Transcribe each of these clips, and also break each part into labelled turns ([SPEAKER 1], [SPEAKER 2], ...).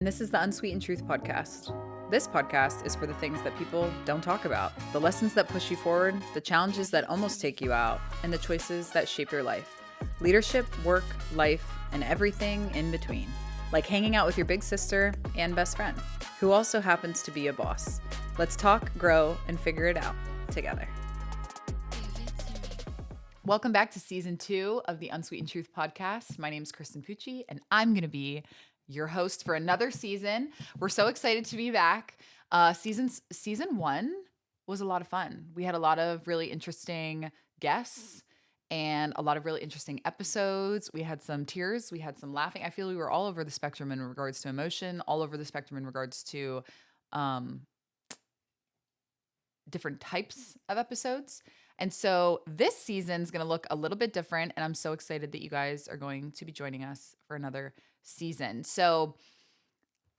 [SPEAKER 1] And this is the Unsweetened Truth Podcast. This podcast is for the things that people don't talk about, the lessons that push you forward, the challenges that almost take you out, and the choices that shape your life. Leadership, work, life, and everything in between. Like hanging out with your big sister and best friend, who also happens to be a boss. Let's talk, grow, and figure it out together. Welcome back to season 2 of the Unsweetened Truth Podcast. My name is Kristen Pucci, and I'm going to be your host for another season. We're so excited to be back. Season 1 was a lot of fun. We had a lot of really interesting guests and a lot of really interesting episodes. We had some tears, we had some laughing. I feel we were all over the spectrum in regards to emotion, all over the spectrum in regards to different types of episodes. And so this season's going to look a little bit different, and I'm so excited that you guys are going to be joining us for another season. So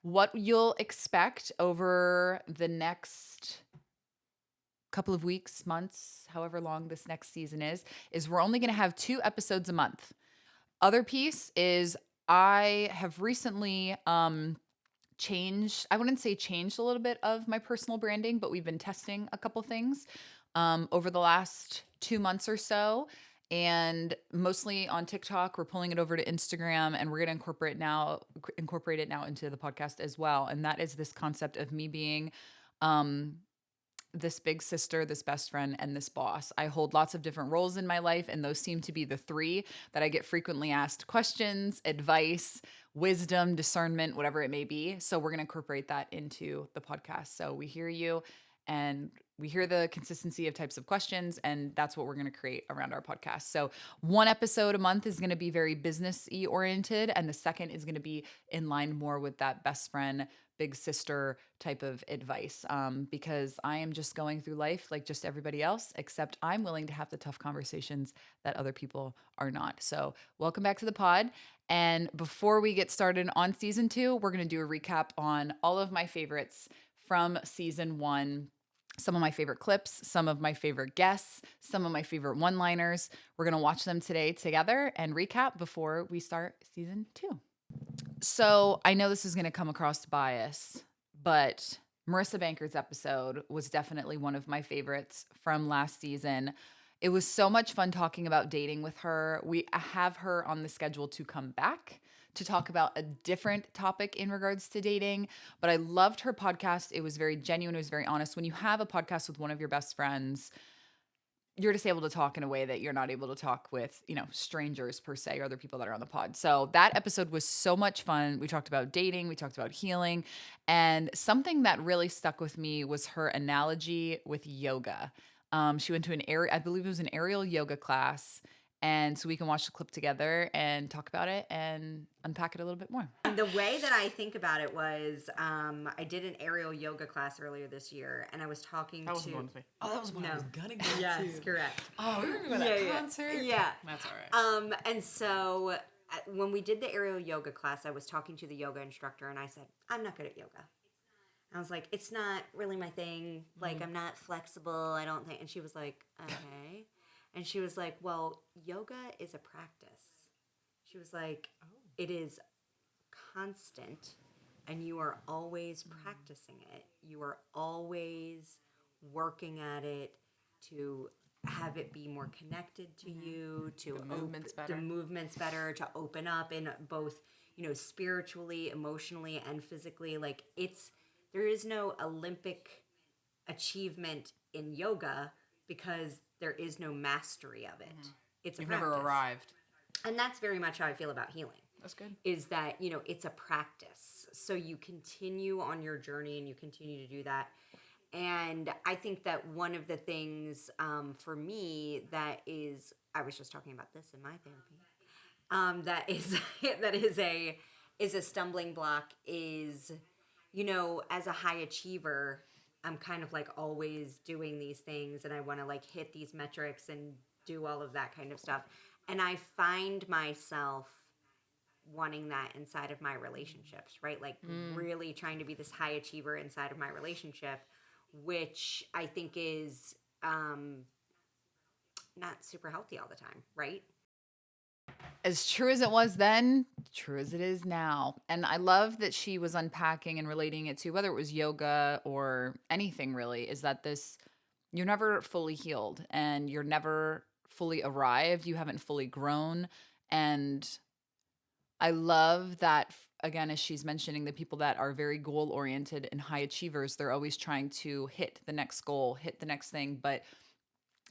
[SPEAKER 1] what you'll expect over the next couple of weeks, months, however long this next season is we're only going to have 2 episodes a month. Other piece is I have recently changed, I wouldn't say changed a little bit of my personal branding, but we've been testing a couple things over the last 2 months or so. And mostly on TikTok, we're pulling it over to Instagram, and we're going to incorporate it now into the podcast as well. And that is this concept of me being this big sister, this best friend, and this boss. I hold lots of different roles in my life, and those seem to be the 3 that I get frequently asked questions, advice, wisdom, discernment, whatever it may be. So we're going to incorporate that into the podcast. So we hear you, and we hear the consistency of types of questions, and that's what we're going to create around our podcast. So 1 episode a month is going to be very business-y oriented, and the second is going to be in line more with that best friend, big sister type of advice, because I am just going through life like just everybody else, except I'm willing to have the tough conversations that other people are not. So welcome back to the pod. And before we get started on season 2, we're going to do a recap on all of my favorites from season 1. Some of my favorite clips, some of my favorite guests, some of my favorite one-liners. We're going to watch them today together and recap before we start season 2. So I know this is going to come across bias, but Marissa Banker's episode was definitely one of my favorites from last season. It was so much fun talking about dating with her. We have her on the schedule to come back to talk about a different topic in regards to dating, but I loved her podcast. It was very genuine. It was very honest. When you have a podcast with one of your best friends, you're just able to talk in a way that you're not able to talk with, strangers per se, or other people that are on the pod. So that episode was so much fun. We talked about dating, we talked about healing, and something that really stuck with me was her analogy with yoga. She went to I believe it was an aerial yoga class. And so we can watch the clip together and talk about it and unpack it a little bit more.
[SPEAKER 2] The way that I think about it was I did an aerial yoga class earlier this year, and I was talking
[SPEAKER 1] that
[SPEAKER 2] to...
[SPEAKER 1] wasn't one with me. Oh, that was one I was gonna go to.
[SPEAKER 2] Yes, correct.
[SPEAKER 1] Oh, we remember that concert?
[SPEAKER 2] Yeah.
[SPEAKER 1] That's all right.
[SPEAKER 2] And so when we did the aerial yoga class, I was talking to the yoga instructor, and I said, I'm not good at yoga. I was like, it's not really my thing. Like, I'm not flexible, I don't think. And she was like, okay. And she was like, well, yoga is a practice. She was like, it is constant, and you are always practicing it. You are always working at it to have it be more connected to you, to the movements better, to open up in both, spiritually, emotionally, and physically. Like, there is no Olympic achievement in yoga because there is no mastery of it. It's a practice.
[SPEAKER 1] You've never arrived.
[SPEAKER 2] And that's very much how I feel about healing.
[SPEAKER 1] That's good.
[SPEAKER 2] Is that, it's a practice. So you continue on your journey and you continue to do that. And I think that one of the things for me that is, I was just talking about this in my therapy, that is a stumbling block is, as a high achiever, I'm kind of like always doing these things, and I want to like hit these metrics and do all of that kind of stuff. And I find myself wanting that inside of my relationships, right? Like really trying to be this high achiever inside of my relationship, which I think is not super healthy all the time, right?
[SPEAKER 1] as true as it was then, true as it is now. And I love that she was unpacking and relating it to whether it was yoga or anything really, is that you're never fully healed and you're never fully arrived. You haven't fully grown. And I love that, again, as she's mentioning, the people that are very goal oriented and high achievers, they're always trying to hit the next goal, hit the next thing. But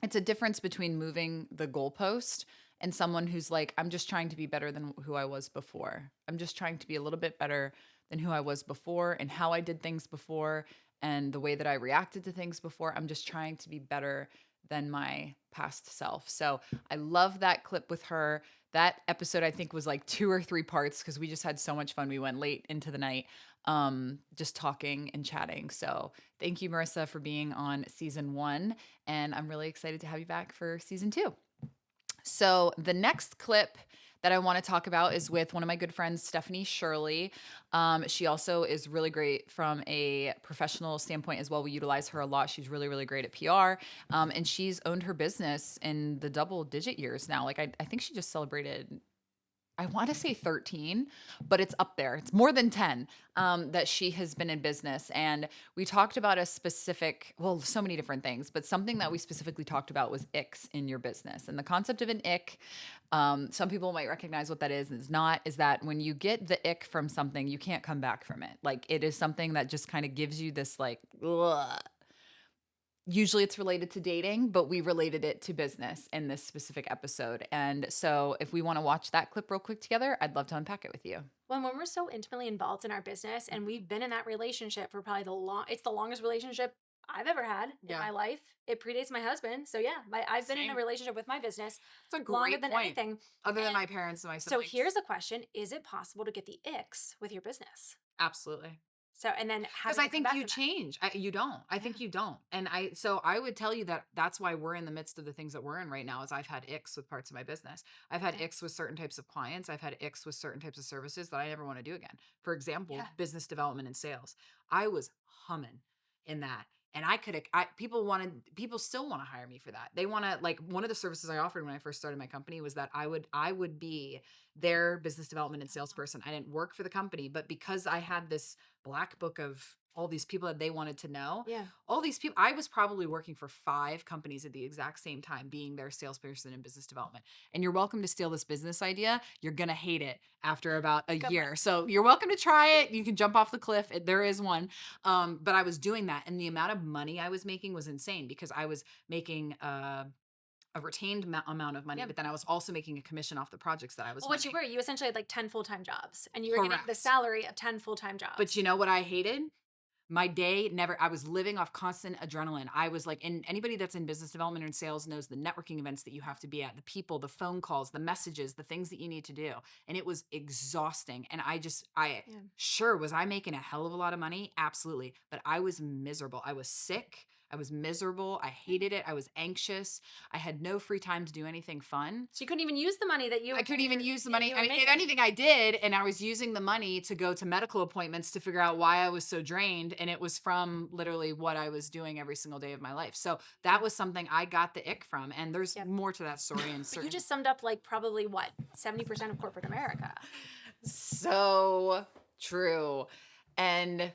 [SPEAKER 1] it's a difference between moving the goalpost and someone who's like, I'm just trying to be better than who I was before. I'm just trying to be a little bit better than who I was before and how I did things before and the way that I reacted to things before. I'm just trying to be better than my past self. So I love that clip with her. That episode, I think, was like 2 or 3 parts because we just had so much fun. We went late into the night just talking and chatting. So thank you, Marissa, for being on season 1. And I'm really excited to have you back for season 2. So the next clip that I want to talk about is with one of my good friends, Stephanie Shirley. She also is really great from a professional standpoint as well. We utilize her a lot. She's really, really great at PR. And she's owned her business in the double-digit years now. Like I think she just celebrated, I want to say 13, but it's up there. It's more than 10 that she has been in business. And we talked about a specific, well, so many different things, but something that we specifically talked about was icks in your business. And the concept of an ick, some people might recognize what that is and is not, is that when you get the ick from something, you can't come back from it. Like it is something that just kind of gives you this like, ugh. Usually it's related to dating, but we related it to business in this specific episode. And so if we want to watch that clip real quick together, I'd love to unpack it with you.
[SPEAKER 3] When we're so intimately involved in our business and we've been in that relationship for probably it's the longest relationship I've ever had in my life. It predates my husband. So yeah, I've been in a relationship with my business
[SPEAKER 1] It's a
[SPEAKER 3] longer
[SPEAKER 1] great
[SPEAKER 3] than
[SPEAKER 1] point.
[SPEAKER 3] anything.
[SPEAKER 1] Other than my parents and my
[SPEAKER 3] So
[SPEAKER 1] siblings.
[SPEAKER 3] here's a question. Is it possible to get the icks with your business?
[SPEAKER 1] Absolutely.
[SPEAKER 3] So, and then how
[SPEAKER 1] Because
[SPEAKER 3] do
[SPEAKER 1] I
[SPEAKER 3] you come
[SPEAKER 1] think
[SPEAKER 3] back
[SPEAKER 1] you
[SPEAKER 3] from that?
[SPEAKER 1] change. You don't. I think you don't. And so I would tell you that that's why we're in the midst of the things that we're in right now. Is I've had icks with parts of my business. I've had icks with certain types of clients. I've had icks with certain types of services that I never want to do again. For example, business development and sales. I was humming in that. And people still want to hire me for that. They want to, like, one of the services I offered when I first started my company was that I would be their business development and salesperson. I didn't work for the company, but because I had this black book of all these people that they wanted to know.
[SPEAKER 3] Yeah.
[SPEAKER 1] All these people, I was probably working for 5 companies at the exact same time, being their salesperson in business development. And you're welcome to steal this business idea. You're going to hate it after about a year. So you're welcome to try it. You can jump off the cliff. There is one. But I was doing that. And the amount of money I was making was insane because I was making, a retained amount of money, but then I was also making a commission off the projects that I was
[SPEAKER 3] What you
[SPEAKER 1] winning.
[SPEAKER 3] were, you essentially had like 10 full-time jobs and you were getting the
[SPEAKER 1] Correct.
[SPEAKER 3] salary of 10 full-time jobs.
[SPEAKER 1] But you know what I hated? My day I was living off constant adrenaline. I was like, and anybody that's in business development and sales knows the networking events that you have to be at, the people, the phone calls, the messages, the things that you need to do. And it was exhausting. And sure, was I making a hell of a lot of money? Absolutely. But I was miserable. I was sick. I was miserable. I hated it. I was anxious. I had no free time to do anything fun.
[SPEAKER 3] So you couldn't even use the money that
[SPEAKER 1] I couldn't even use the money. I mean,
[SPEAKER 3] making.
[SPEAKER 1] if anything, I did, and I was using the money to go to medical appointments to figure out why I was so drained, and it was from literally what I was doing every single day of my life. So that was something I got the ick from, and there's more to that story. And
[SPEAKER 3] But you just summed up like probably what 70% of corporate America.
[SPEAKER 1] So true. And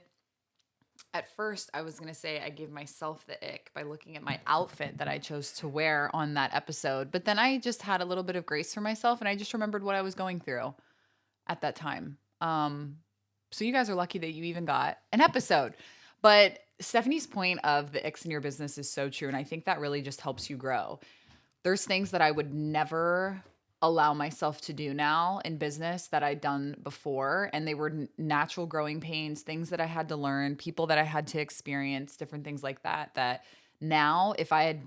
[SPEAKER 1] at first, I was going to say I gave myself the ick by looking at my outfit that I chose to wear on that episode. But then I just had a little bit of grace for myself and I just remembered what I was going through at that time. So you guys are lucky that you even got an episode. But Stephanie's point of the icks in your business is so true. And I think that really just helps you grow. There's things that I would never allow myself to do now in business that I'd done before. And they were natural growing pains, things that I had to learn, people that I had to experience, different things like that, that now if I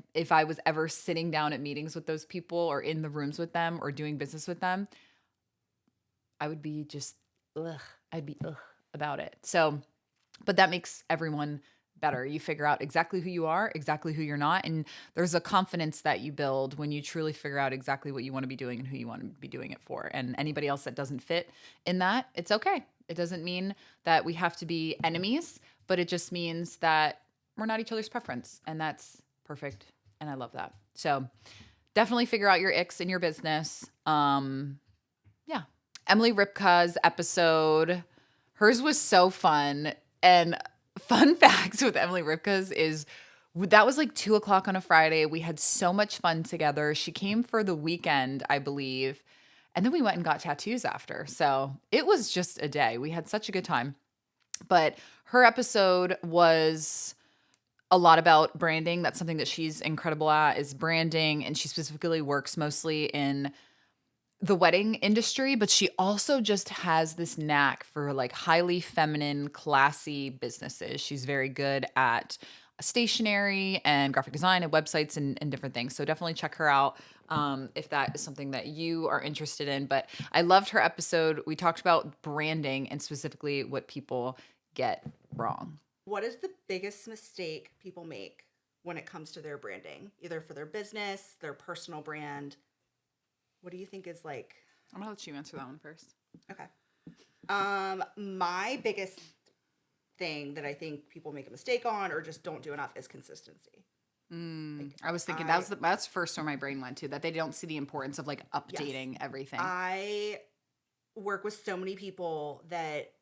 [SPEAKER 1] was ever sitting down at meetings with those people or in the rooms with them or doing business with them, I would be just, I'd be about it. So, but that makes everyone better. You figure out exactly who you are, exactly who you're not. And there's a confidence that you build when you truly figure out exactly what you want to be doing and who you want to be doing it for. And anybody else that doesn't fit in that, it's okay. It doesn't mean that we have to be enemies, but it just means that we're not each other's preference. And that's perfect. And I love that. So definitely figure out your icks in your business. Yeah. Emily Ripka's episode, hers was so fun. And fun facts with Emily Ripka's is that was like 2:00 on a Friday. We had so much fun together. She came for the weekend, I believe. And then we went and got tattoos after. So it was just a day. We had such a good time. But her episode was a lot about branding. That's something that she's incredible at, is branding. And she specifically works mostly in the wedding industry, but she also just has this knack for like highly feminine, classy businesses. She's very good at stationery and graphic design and websites and different things. So definitely check her out if that is something that you are interested in. But I loved her episode. We talked about branding and specifically what people get wrong.
[SPEAKER 4] What is the biggest mistake people make when it comes to their branding, either for their business, their personal brand? What do you think is like?
[SPEAKER 1] I'm gonna let you answer that one first.
[SPEAKER 4] Okay. My biggest thing that I think people make a mistake on or just don't do enough is consistency.
[SPEAKER 1] I was thinking that's first where my brain went to, that they don't see the importance of like updating everything.
[SPEAKER 4] I work with so many people that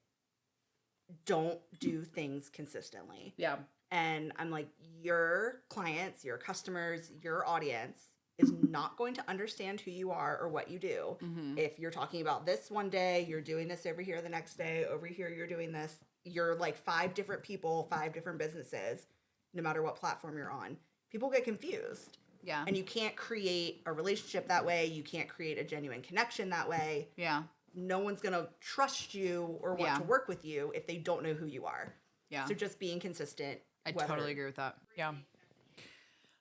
[SPEAKER 4] don't do things consistently.
[SPEAKER 1] Yeah.
[SPEAKER 4] And I'm like, your clients, your customers, your audience is not going to understand who you are or what you do.
[SPEAKER 1] Mm-hmm.
[SPEAKER 4] If you're talking about this one day, you're doing this over here the next day, over here you're doing this. You're like 5 different people, 5 different businesses, no matter what platform you're on. People get confused.
[SPEAKER 1] Yeah.
[SPEAKER 4] And you can't create a relationship that way. You can't create a genuine connection that way.
[SPEAKER 1] Yeah.
[SPEAKER 4] No one's going to trust you or want to work with you if they don't know who you are.
[SPEAKER 1] Yeah.
[SPEAKER 4] So just being consistent.
[SPEAKER 1] I totally agree with that. Yeah.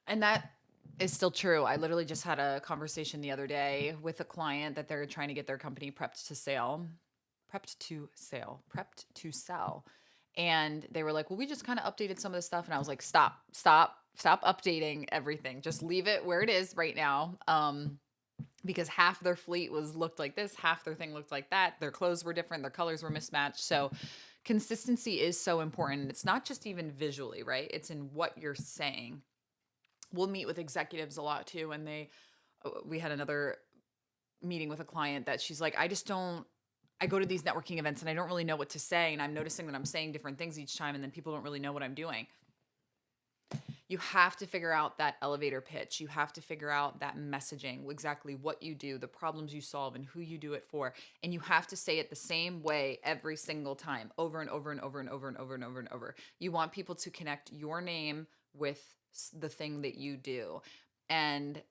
[SPEAKER 1] And that is still true. I literally just had a conversation the other day with a client that they're trying to get their company prepped to sell. And they were like, well, we just kind of updated some of the stuff. And I was like, stop updating everything. Just leave it where it is right now. Because half their fleet looked like this, half their thing looked like that. Their clothes were different. Their colors were mismatched. So consistency is so important. It's not just even visually, right? It's in what you're saying. We'll meet with executives a lot too. And we had another meeting with a client that she's like, I go to these networking events and I don't really know what to say. And I'm noticing that I'm saying different things each time. And then people don't really know what I'm doing. You have to figure out that elevator pitch. You have to figure out that messaging, exactly what you do, the problems you solve, and who you do it for. And you have to say it the same way every single time, over and over and over and over and over and over and over. You want people to connect your name with the thing that you do. And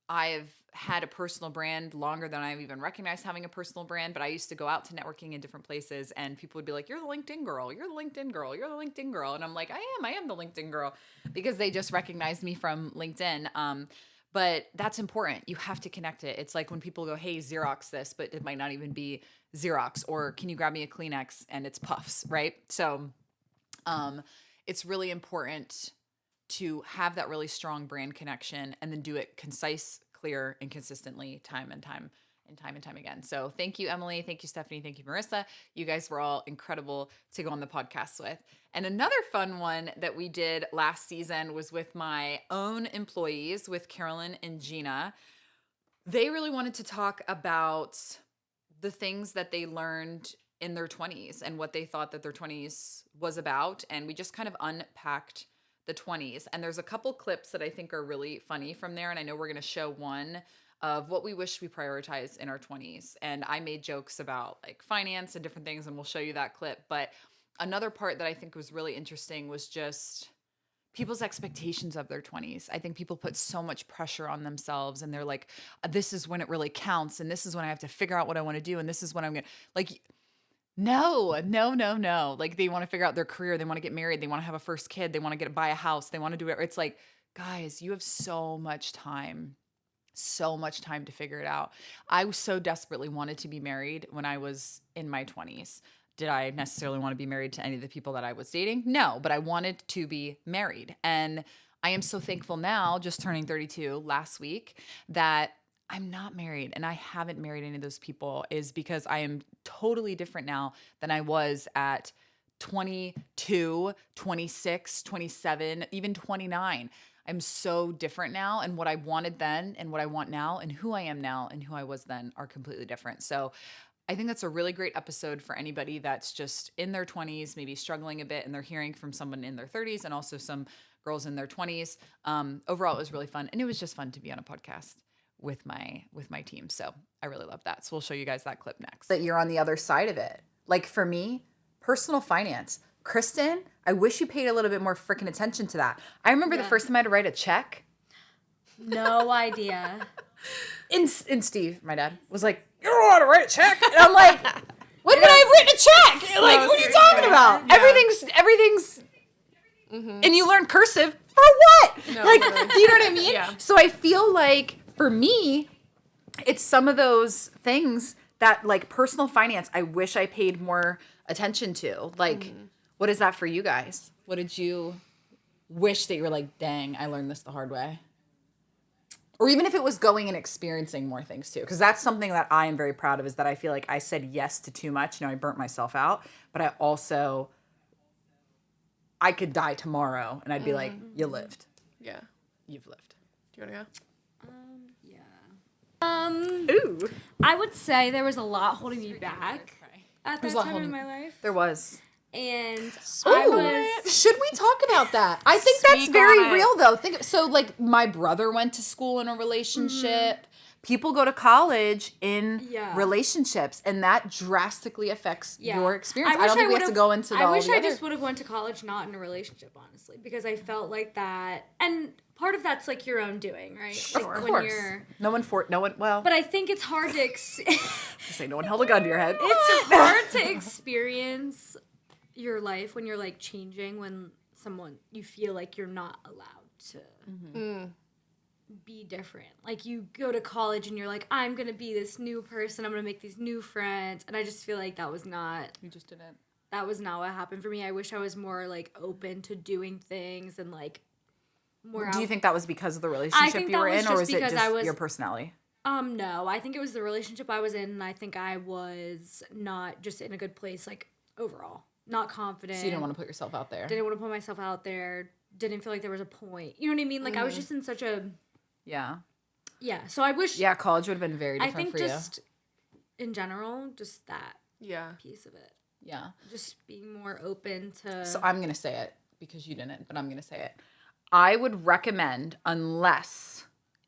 [SPEAKER 1] I've had a personal brand longer than I've even recognized having a personal brand, but I used to go out to networking in different places and people would be like, you're the LinkedIn girl, you're the LinkedIn girl, you're the LinkedIn girl. And I'm like, I am the LinkedIn girl, because they just recognized me from LinkedIn. But that's important. You have to connect it. It's like when people go, hey, Xerox this, but it might not even be Xerox, or can you grab me a Kleenex, and it's Puffs, right? So it's really important to have that really strong brand connection and then do it concise, clear, and consistently time and time again. So thank you, Emily. Thank you, Stephanie. Thank you, Marissa. You guys were all incredible to go on the podcast with. And another fun one that we did last season was with my own employees, with Carolyn and Gina. They really wanted to talk about the things that they learned in their 20s and what they thought that their 20s was about. And we just kind of unpacked the 20s. And there's a couple clips that I think are really funny from there. And I know we're going to show one of what we wish we prioritized in our 20s. And I made jokes about like finance and different things, and we'll show you that clip. But another part that I think was really interesting was just people's expectations of their 20s. I think people put so much pressure on themselves, and they're like, this is when it really counts. And this is when I have to figure out what I want to do. And this is when I'm going to like, no. Like, they want to figure out their career. They want to get married. They want to have a first kid. They want to buy a house. They want to do it. It's like, guys, you have so much time to figure it out. I so desperately wanted to be married when I was in my 20s. Did I necessarily want to be married to any of the people that I was dating? No, but I wanted to be married. And I am so thankful now, just turning 32 last week, that I'm not married and I haven't married any of those people, is because I am totally different now than I was at 22, 26, 27, even 29. I'm so different now, and what I wanted then and what I want now and who I am now and who I was then are completely different. So I think that's a really great episode for anybody that's just in their 20s, maybe struggling a bit, and they're hearing from someone in their 30s and also some girls in their 20s. Overall, it was really fun, and it was just fun to be on a podcast with my team. So I really love that. So we'll show you guys that clip next. That you're on the other side of it. Like for me, personal finance. Kristen, I wish you paid a little bit more freaking attention to that. I remember the first time I had to write a check.
[SPEAKER 3] No idea.
[SPEAKER 1] And Steve, my dad, was like, "You don't know how to write a check?" And I'm like, "When did I have written a check? Like, what are you talking about? Yeah. Everything's and you learn cursive for what?
[SPEAKER 5] No,
[SPEAKER 1] like,
[SPEAKER 5] really.
[SPEAKER 1] do you know what I mean?"
[SPEAKER 5] Yeah.
[SPEAKER 1] So I feel like for me, it's some of those things that like personal finance, I wish I paid more attention to. Like, what is that for you guys? What did you wish that you were like, dang, I learned this the hard way? Or even if it was going and experiencing more things too. Because that's something that I am very proud of, is that I feel like I said yes to too much. I burnt myself out. But I also, I could die tomorrow and I'd be like, you lived.
[SPEAKER 5] Yeah.
[SPEAKER 1] You've lived.
[SPEAKER 5] Do you want to go?
[SPEAKER 1] Ooh.
[SPEAKER 3] I would say there was a lot holding me back at
[SPEAKER 1] There's
[SPEAKER 3] that
[SPEAKER 1] a lot
[SPEAKER 3] time
[SPEAKER 1] holding-
[SPEAKER 3] in my life.
[SPEAKER 1] There was.
[SPEAKER 3] And
[SPEAKER 1] Ooh, should we talk about that? I think that's
[SPEAKER 5] Speak
[SPEAKER 1] very
[SPEAKER 5] on it.
[SPEAKER 1] real though. So like my brother went to school in a relationship. People go to college in relationships, and that drastically affects your experience. I don't think we have to go into
[SPEAKER 3] I
[SPEAKER 1] all
[SPEAKER 3] wish
[SPEAKER 1] the
[SPEAKER 3] I
[SPEAKER 1] other-
[SPEAKER 3] just would have went to college not in a relationship, honestly, because I felt like that, and part of that's like your own doing, right?
[SPEAKER 1] Of
[SPEAKER 3] Like
[SPEAKER 1] course. No one. Well,
[SPEAKER 3] But I think it's hard to
[SPEAKER 1] say no one held a gun to your head.
[SPEAKER 3] it's hard to experience your life when you're like changing, when you feel like you're not allowed to be different. Like you go to college and you're like, I'm gonna be this new person, I'm gonna make these new friends, and I just feel like that was not what happened for me. I wish I was more like open to doing things and like more.
[SPEAKER 1] Do you think that was because of the relationship you were in, or was it just your personality?
[SPEAKER 3] No, I think it was the relationship I was in, and I think I was not just in a good place, like overall, not confident.
[SPEAKER 1] So you didn't want to put yourself out there.
[SPEAKER 3] Didn't want to put myself out there. Didn't feel like there was a point. You know what I mean? Like I was just in such a So I wish.
[SPEAKER 1] Yeah, college would have been very different
[SPEAKER 3] I think
[SPEAKER 1] for
[SPEAKER 3] just in general, just that piece of it.
[SPEAKER 1] Yeah.
[SPEAKER 3] Just being more open to.
[SPEAKER 1] So I'm gonna say it because you didn't, but I'm gonna say it. I would recommend, unless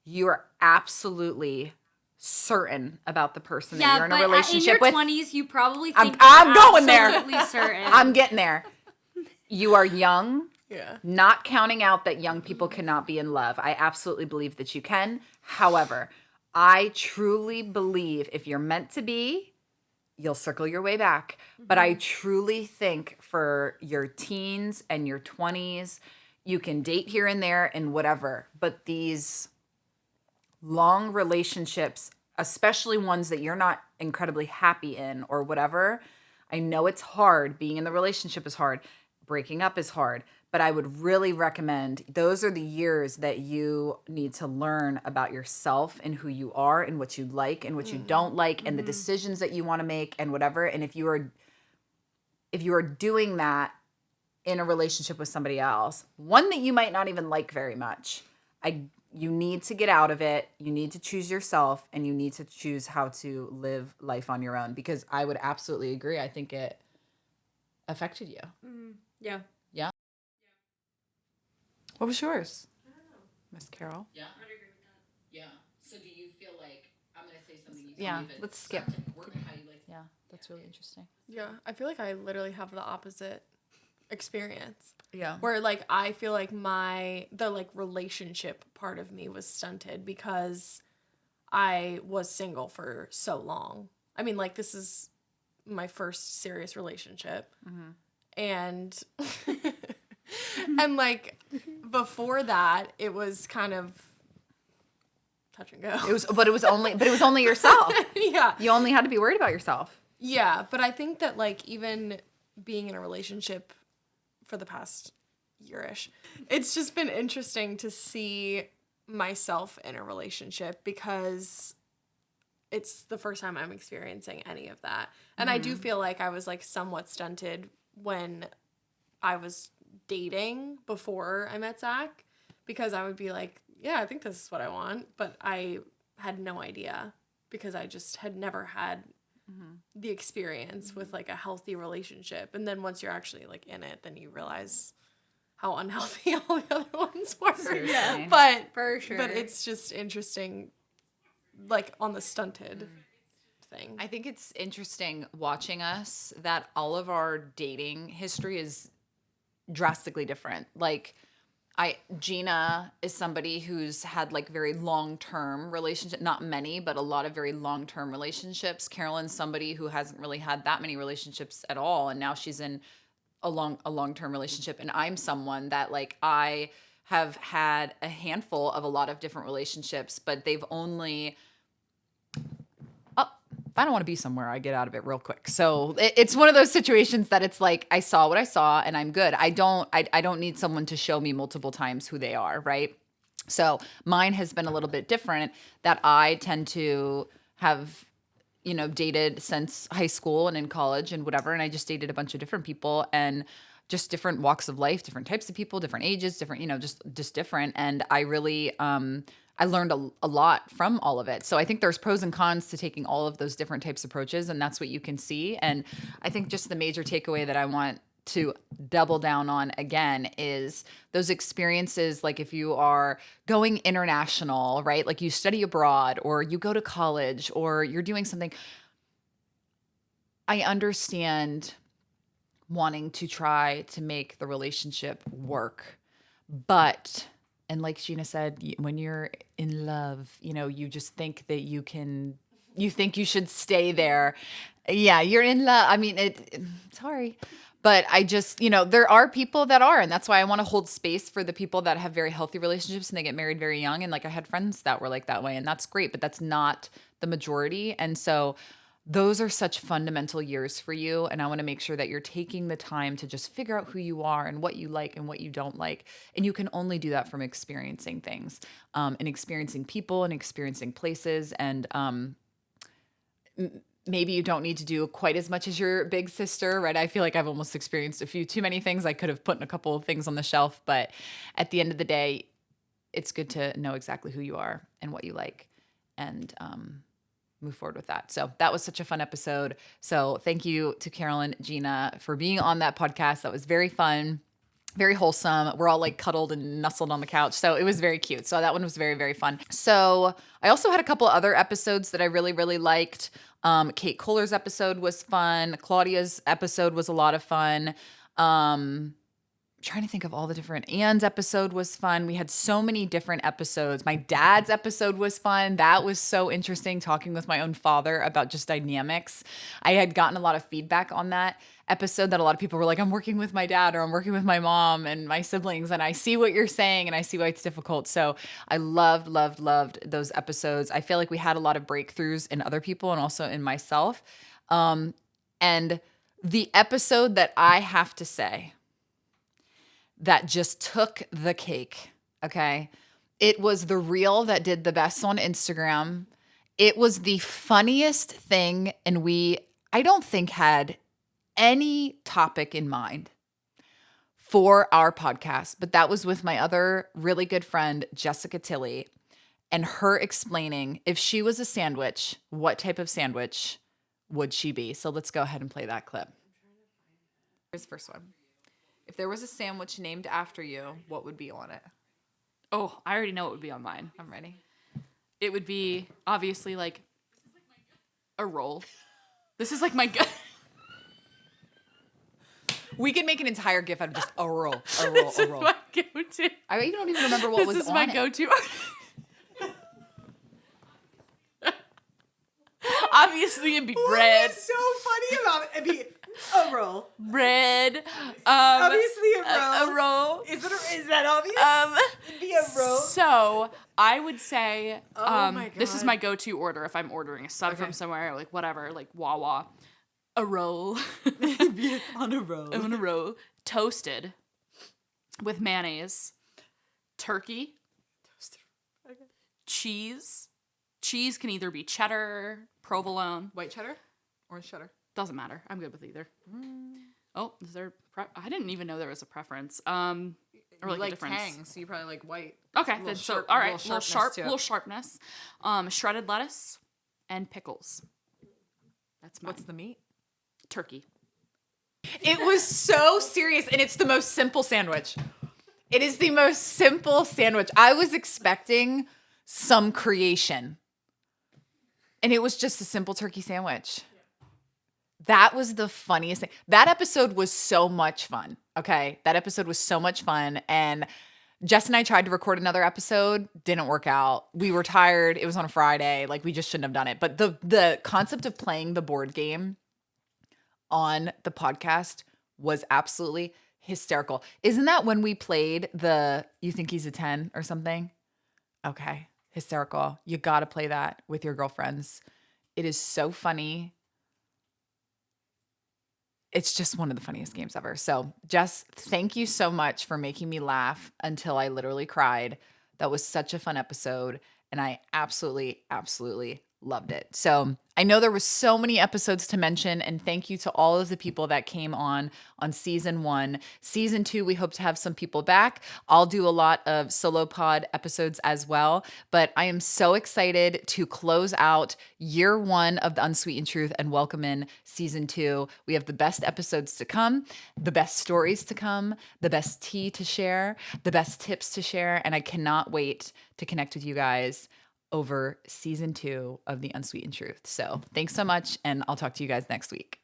[SPEAKER 1] you are absolutely certain about the person that you're in a relationship with.
[SPEAKER 3] In your 20s, you probably think
[SPEAKER 1] I'm going there.
[SPEAKER 3] Absolutely certain.
[SPEAKER 1] I'm getting there. You are young.
[SPEAKER 5] Yeah.
[SPEAKER 1] Not counting out that young people cannot be in love. I absolutely believe that you can. However, I truly believe if you're meant to be, you'll circle your way back. But I truly think for your teens and your 20s, you can date here and there and whatever. But these long relationships, especially ones that you're not incredibly happy in or whatever, I know it's hard. Being in the relationship is hard. Breaking up is hard. But I would really recommend, those are the years that you need to learn about yourself and who you are and what you like and what you don't like and the decisions that you want to make and whatever. And if you are doing that in a relationship with somebody else, one that you might not even like very much, you need to get out of it. You need to choose yourself, and you need to choose how to live life on your own, because I would absolutely agree. I think it affected you.
[SPEAKER 3] Yeah.
[SPEAKER 1] Yeah. What was yours? I don't know. Miss Carol?
[SPEAKER 6] Yeah. I would agree with that. Yeah. So do you feel like, I'm going to say something you
[SPEAKER 1] Yeah,
[SPEAKER 6] tell me if it
[SPEAKER 1] let's skip.
[SPEAKER 6] starts to work how you like
[SPEAKER 1] Yeah, that's really interesting.
[SPEAKER 5] Yeah. I feel like I literally have the opposite experience.
[SPEAKER 1] Yeah.
[SPEAKER 5] Where like I feel like the like relationship part of me was stunted because I was single for so long. I mean, like this is my first serious relationship. And and like before that, it was kind of touch and go.
[SPEAKER 1] But it was only yourself.
[SPEAKER 5] Yeah.
[SPEAKER 1] You only had to be worried about yourself.
[SPEAKER 5] Yeah, but I think that like even being in a relationship for the past year-ish, it's just been interesting to see myself in a relationship because it's the first time I'm experiencing any of that. And I do feel like I was like somewhat stunted when I was dating before I met Zach, because I would be like, yeah, I think this is what I want. But I had no idea because I just had never had the experience with like a healthy relationship. And then once you're actually like in it, then you realize how unhealthy all the other ones were.
[SPEAKER 1] Seriously.
[SPEAKER 5] But
[SPEAKER 3] For sure.
[SPEAKER 5] But it's just interesting, like on the stunted thing.
[SPEAKER 1] I think it's interesting watching us that all of our dating history is drastically different. Like Gina is somebody who's had like very long-term relationship, not many, but a lot of very long-term relationships. Carolyn's somebody who hasn't really had that many relationships at all. And now she's in a long-term relationship. And I'm someone that like, I have had a handful of a lot of different relationships, but they've only, if I don't want to be somewhere, I get out of it real quick. So it's one of those situations that it's like, I saw what I saw and I'm good. I don't need someone to show me multiple times who they are, right? So mine has been a little bit different, that I tend to have, dated since high school and in college and whatever. And I just dated a bunch of different people and just different walks of life, different types of people, different ages, different, just different. And I really, I learned a lot from all of it. So I think there's pros and cons to taking all of those different types of approaches, and that's what you can see. And I think just the major takeaway that I want to double down on again is those experiences, like if you are going international, right? Like you study abroad or you go to college or you're doing something. I understand wanting to try to make the relationship work, but... And like Gina said, when you're in love, you just think that you think you should stay there. Yeah, you're in love. I mean, sorry. But I just, there are people that are, and that's why I want to hold space for the people that have very healthy relationships and they get married very young. And like I had friends that were like that way, and that's great, but that's not the majority. And so those are such fundamental years for you. And I want to make sure that you're taking the time to just figure out who you are and what you like and what you don't like. And you can only do that from experiencing things, and experiencing people and experiencing places. And maybe you don't need to do quite as much as your big sister, right? I feel like I've almost experienced a few too many things. I could have put in a couple of things on the shelf, but at the end of the day, it's good to know exactly who you are and what you like, and move forward with that. So that was such a fun episode. So thank you to Carolyn, Gina, for being on that podcast. That was very fun, very wholesome. We're all like cuddled and nestled on the couch. So it was very cute. So that one was very, very fun. So I also had a couple other episodes that I really, really liked. Kate Kohler's episode was fun. Claudia's episode was a lot of fun. Trying to think of all the different. Anne's episode was fun. We had so many different episodes. My dad's episode was fun. That was so interesting, talking with my own father about just dynamics. I had gotten a lot of feedback on that episode that a lot of people were like, I'm working with my dad or I'm working with my mom and my siblings, and I see what you're saying and I see why it's difficult. So I loved those episodes. I feel like we had a lot of breakthroughs in other people and also in myself. And the episode that I have to say that just took the cake, okay? It was the reel that did the best on Instagram. It was the funniest thing, and I don't think had any topic in mind for our podcast, but that was with my other really good friend, Jessica Tilley, and her explaining if she was a sandwich, what type of sandwich would she be? So let's go ahead and play that clip. Here's the first one. If there was a sandwich named after you, what would be on it?
[SPEAKER 7] Oh, I already know what would be on mine.
[SPEAKER 1] I'm ready.
[SPEAKER 7] It would be obviously like a roll. This is like my go.
[SPEAKER 1] We can make an entire gif out of just a roll.
[SPEAKER 7] This is my go-to.
[SPEAKER 1] I don't even remember what was on it.
[SPEAKER 7] This is my go-to. Obviously, it'd be bread.
[SPEAKER 4] What's so funny about it? It'd be a roll.
[SPEAKER 7] Bread.
[SPEAKER 4] Obviously a roll.
[SPEAKER 7] A roll.
[SPEAKER 4] Is that obvious? It'd be a roll.
[SPEAKER 7] So I would say,
[SPEAKER 4] my
[SPEAKER 7] this is
[SPEAKER 4] God.
[SPEAKER 7] my go-to order if I'm ordering a sub from somewhere, like whatever, like Wawa. A roll.
[SPEAKER 4] On a roll.
[SPEAKER 7] On a roll. Toasted with mayonnaise. Turkey. Cheese. Cheese can either be cheddar, provolone.
[SPEAKER 1] White cheddar? Orange cheddar?
[SPEAKER 7] Doesn't matter. I'm good with either. Oh, is there? I didn't even know there was a preference. or
[SPEAKER 8] You
[SPEAKER 7] like a
[SPEAKER 8] like
[SPEAKER 7] difference.
[SPEAKER 8] tang, so you probably like white.
[SPEAKER 7] Okay,
[SPEAKER 8] Little
[SPEAKER 7] then so
[SPEAKER 8] sharp-
[SPEAKER 7] all right,
[SPEAKER 8] little
[SPEAKER 7] little
[SPEAKER 8] sharpness to it.
[SPEAKER 7] little sharpness. Shredded lettuce and pickles. That's mine.
[SPEAKER 8] What's the meat?
[SPEAKER 7] Turkey.
[SPEAKER 1] It was so serious, and it's the most simple sandwich. It is the most simple sandwich. I was expecting some creation, and it was just a simple turkey sandwich. That was the funniest thing. That episode was so much fun. Okay, that episode was so much fun, and Jess and I tried to record another episode, didn't work out. We were tired. It was on a Friday. Like, we just shouldn't have done it. But the concept of playing the board game on the podcast was absolutely hysterical. Isn't that when we played the You Think He's a 10 or something? Okay, hysterical. You got to play that with your girlfriends. It is so funny. It's just one of the funniest games ever. So, Jess, thank you so much for making me laugh until I literally cried. That was such a fun episode, and I absolutely, absolutely loved it. So, I know there was so many episodes to mention, and thank you to all of the people that came on season 1. Season 2, we hope to have some people back. I'll do a lot of solo pod episodes as well, but I am so excited to close out year 1 of the Unsweetened Truth and welcome in season 2. We have the best episodes to come, the best stories to come, the best tea to share, the best tips to share, and I cannot wait to connect with you guys over season 2 of the Unsweetened Truth. So thanks so much, and I'll talk to you guys next week.